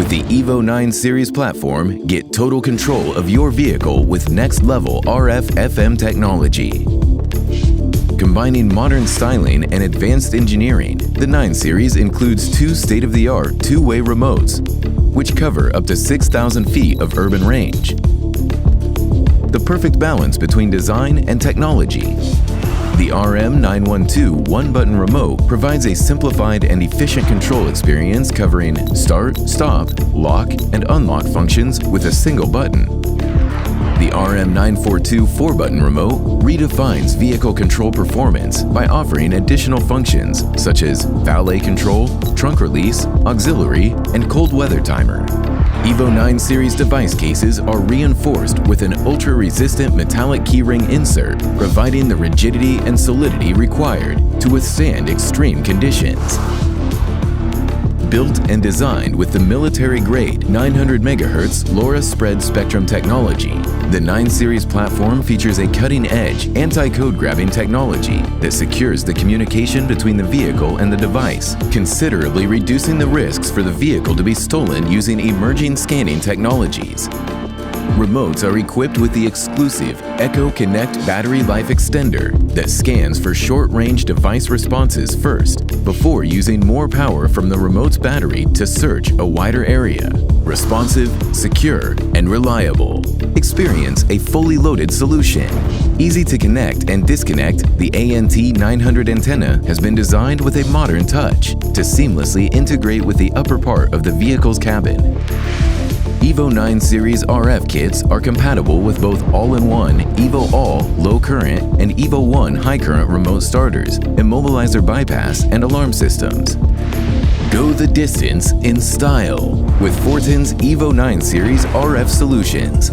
With the EVO-9 series platform, get total control of your vehicle with next-level RF/FM technology. Combining modern styling and advanced engineering, the 9 series includes 2 state-of-the-art two-way remotes, which cover up to 6,000 feet of urban range. The perfect balance between design and technology. The ARRF912 one-button remote provides a simplified and efficient control experience covering start, stop, lock, and unlock functions with a single button. The ARRF942 4-button remote redefines vehicle control performance by offering additional functions such as valet control, trunk release, auxiliary, and cold weather timer. EVO-9 series device cases are reinforced with an ultra-resistant metallic keyring insert, providing the rigidity and solidity required to withstand extreme conditions. Built and designed with the military-grade 900 MHz LoRa spread spectrum technology, the 9 series platform features a cutting-edge anti-code grabbing technology that secures the communication between the vehicle and the device, considerably reducing the risks for the vehicle to be stolen using emerging scanning technologies. Remotes are equipped with the exclusive Echo Connect battery life extender that scans for short-range device responses first before using more power from the remote's battery to search a wider area. Responsive, secure, and reliable. Experience a fully loaded solution. Easy to connect and disconnect, the ANT900 antenna has been designed with a modern touch to seamlessly integrate with the upper part of the vehicle's cabin. EVO-9 series RF kits are compatible with both all-in-one EVO-ALL low current and EVO-ONE high current remote starters, immobilizer bypass, and alarm systems. Go the distance in style with Fortin's EVO-9 series RF solutions.